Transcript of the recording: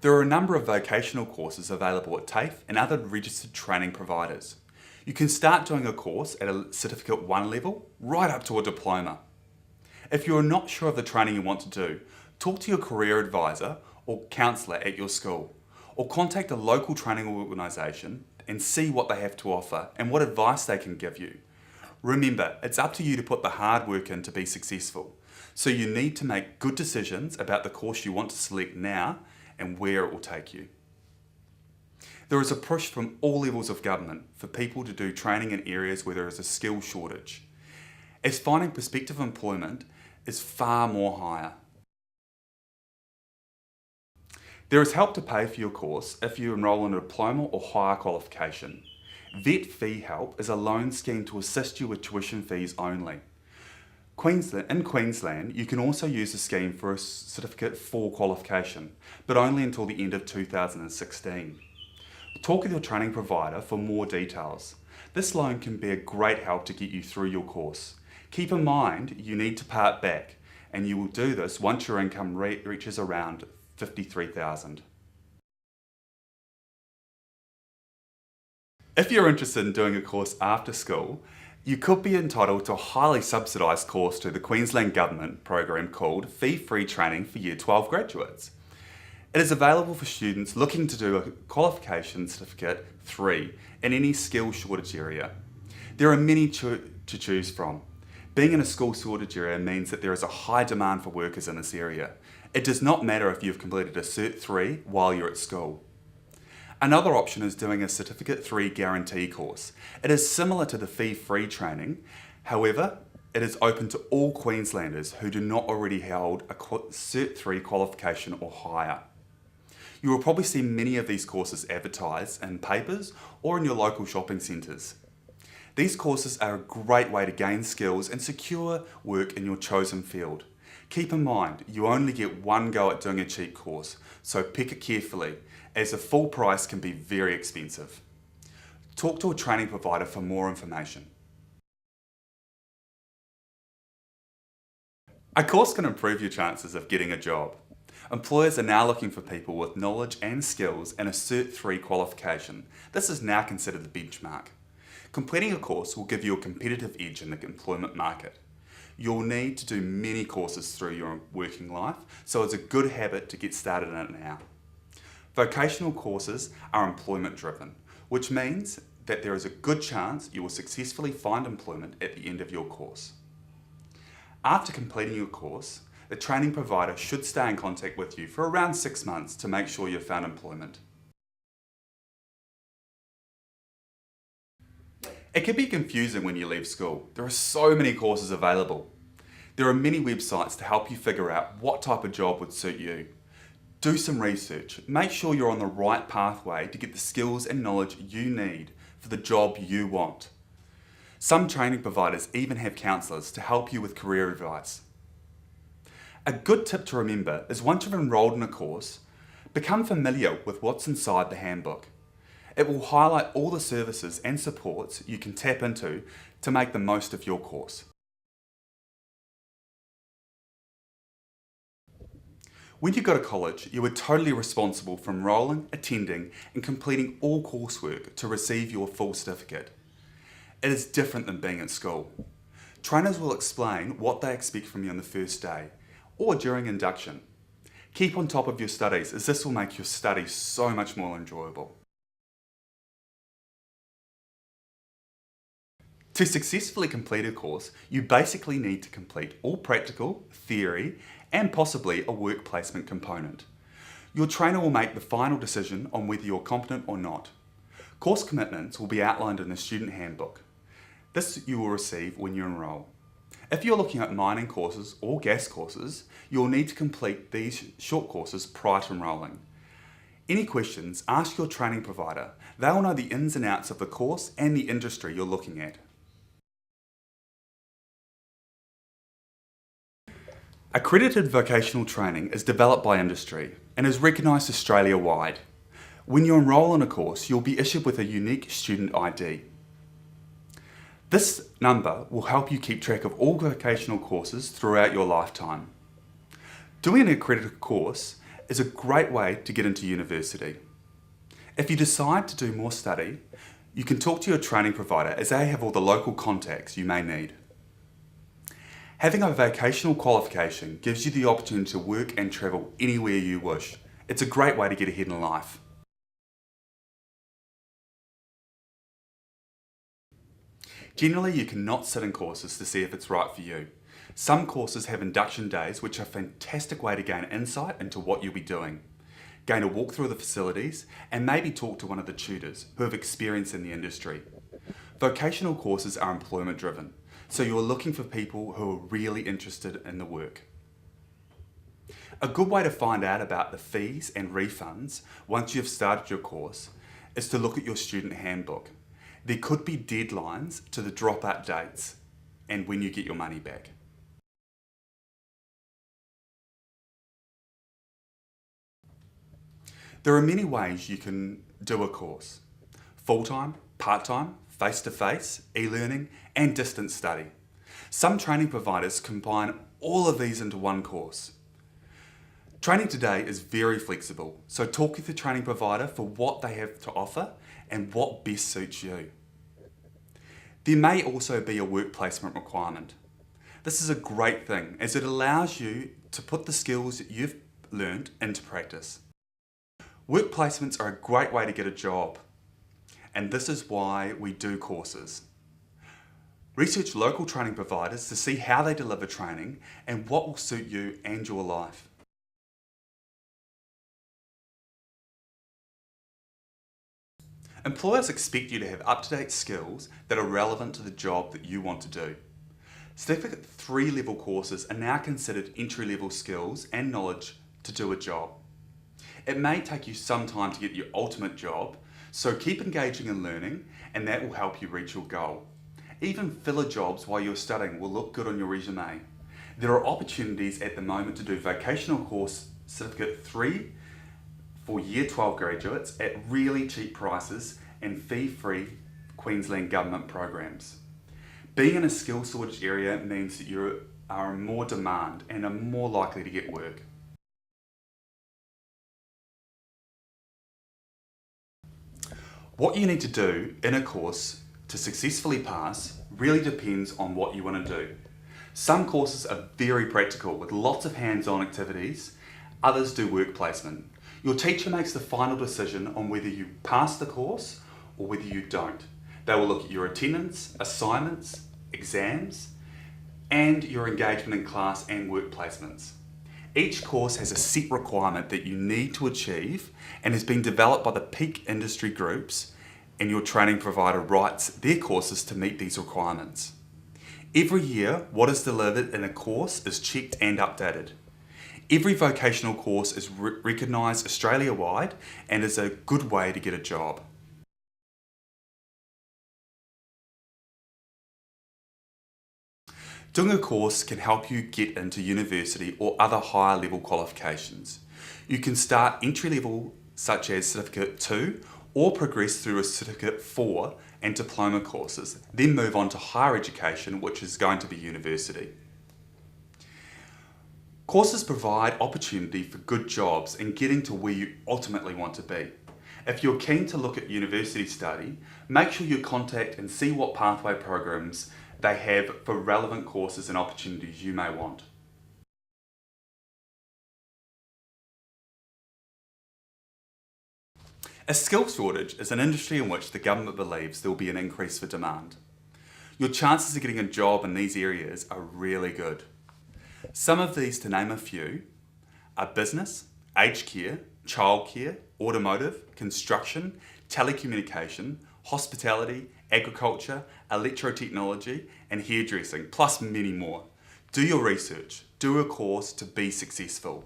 There are a number of vocational courses available at TAFE and other registered training providers. You can start doing a course at a Certificate 1 level, right up to a diploma. If you are not sure of the training you want to do, talk to your career advisor or counsellor at your school, or contact a local training organisation and see what they have to offer and what advice they can give you. Remember, it's up to you to put the hard work in to be successful, so you need to make good decisions about the course you want to select now and where it will take you. There is a push from all levels of government for people to do training in areas where there is a skill shortage, as finding prospective employment is far more higher. There is help to pay for your course if you enrol in a diploma or higher qualification. Vet Fee Help is a loan scheme to assist you with tuition fees only. In Queensland, you can also use the scheme for a Certificate 4 qualification, but only until the end of 2016. Talk with your training provider for more details. This loan can be a great help to get you through your course. Keep in mind you need to pay it back, and you will do this once your income reaches around $53,000. If you're interested in doing a course after school, you could be entitled to a highly subsidised course through the Queensland Government program called Fee-Free Training for Year 12 graduates. It is available for students looking to do a Qualification Certificate 3 in any skill shortage area. There are many to choose from. Being in a school shortage area means that there is a high demand for workers in this area. It does not matter if you've completed a Cert 3 while you're at school. Another option is doing a Certificate 3 guarantee course. It is similar to the fee-free training, however, it is open to all Queenslanders who do not already hold a Cert 3 qualification or higher. You will probably see many of these courses advertised in papers or in your local shopping centres. These courses are a great way to gain skills and secure work in your chosen field. Keep in mind, you only get one go at doing a cheap course, so pick it carefully, as the full price can be very expensive. Talk to a training provider for more information. A course can improve your chances of getting a job. Employers are now looking for people with knowledge and skills and a Cert 3 qualification. This is now considered the benchmark. Completing a course will give you a competitive edge in the employment market. You'll need to do many courses through your working life, so it's a good habit to get started in it now. Vocational courses are employment driven, which means that there is a good chance you will successfully find employment at the end of your course. After completing your course, the training provider should stay in contact with you for around 6 months to make sure you've found employment. It can be confusing when you leave school. There are so many courses available. There are many websites to help you figure out what type of job would suit you. Do some research. Make sure you're on the right pathway to get the skills and knowledge you need for the job you want. Some training providers even have counsellors to help you with career advice. A good tip to remember is once you've enrolled in a course, become familiar with what's inside the handbook. It will highlight all the services and supports you can tap into to make the most of your course. When you go to college, you are totally responsible for enrolling, attending, and completing all coursework to receive your full certificate. It is different than being at school. Trainers will explain what they expect from you on the first day or during induction. Keep on top of your studies, as this will make your studies so much more enjoyable. To successfully complete a course, you basically need to complete all practical, theory, and possibly a work placement component. Your trainer will make the final decision on whether you're competent or not. Course commitments will be outlined in the student handbook. This you will receive when you enrol. If you're looking at mining courses or gas courses, you'll need to complete these short courses prior to enrolling. Any questions, ask your training provider. They will know the ins and outs of the course and the industry you're looking at. Accredited vocational training is developed by industry and is recognised Australia-wide. When you enrol in a course, you'll be issued with a unique student ID. This number will help you keep track of all vocational courses throughout your lifetime. Doing an accredited course is a great way to get into university. If you decide to do more study, you can talk to your training provider as they have all the local contacts you may need. Having a vocational qualification gives you the opportunity to work and travel anywhere you wish. It's a great way to get ahead in life. Generally, you cannot sit in courses to see if it's right for you. Some courses have induction days, which are a fantastic way to gain insight into what you'll be doing, gain a walk through the facilities, and maybe talk to one of the tutors who have experience in the industry. Vocational courses are employment driven, so you're looking for people who are really interested in the work. A good way to find out about the fees and refunds once you've started your course is to look at your student handbook. There could be deadlines to the dropout dates and when you get your money back. There are many ways you can do a course: full-time, part-time, face-to-face, e-learning, and distance study. Some training providers combine all of these into one course. Training today is very flexible, so talk with the training provider for what they have to offer and what best suits you. There may also be a work placement requirement. This is a great thing as it allows you to put the skills that you've learned into practice. Work placements are a great way to get a job, and this is why we do courses. Research local training providers to see how they deliver training and what will suit you and your life. Employers expect you to have up-to-date skills that are relevant to the job that you want to do. Certificate 3 level courses are now considered entry-level skills and knowledge to do a job. It may take you some time to get your ultimate job, so keep engaging in learning and that will help you reach your goal. Even filler jobs while you're studying will look good on your resume. There are opportunities at the moment to do vocational course Certificate 3 for Year 12 graduates at really cheap prices and fee-free Queensland Government programs. Being in a skill shortage area means that you are in more demand and are more likely to get work. What you need to do in a course to successfully pass really depends on what you want to do. Some courses are very practical with lots of hands-on activities, others do work placement. Your teacher makes the final decision on whether you pass the course or whether you don't. They will look at your attendance, assignments, exams, and your engagement in class and work placements. Each course has a set requirement that you need to achieve and has been developed by the peak industry groups, and your training provider writes their courses to meet these requirements. Every year, what is delivered in a course is checked and updated. Every vocational course is recognised Australia-wide and is a good way to get a job. Doing a course can help you get into university or other higher level qualifications. You can start entry level such as Certificate 2 or progress through a Certificate 4 and diploma courses, then move on to higher education, which is going to be university. Courses provide opportunity for good jobs and getting to where you ultimately want to be. If you're keen to look at university study, make sure you contact and see what pathway programs they have for relevant courses and opportunities you may want. A skill shortage is an industry in which the government believes there will be an increase for demand. Your chances of getting a job in these areas are really good. Some of these, to name a few, are business, aged care, childcare, automotive, construction, telecommunication, hospitality, agriculture, electrotechnology, and hairdressing, plus many more. Do your research, do a course to be successful.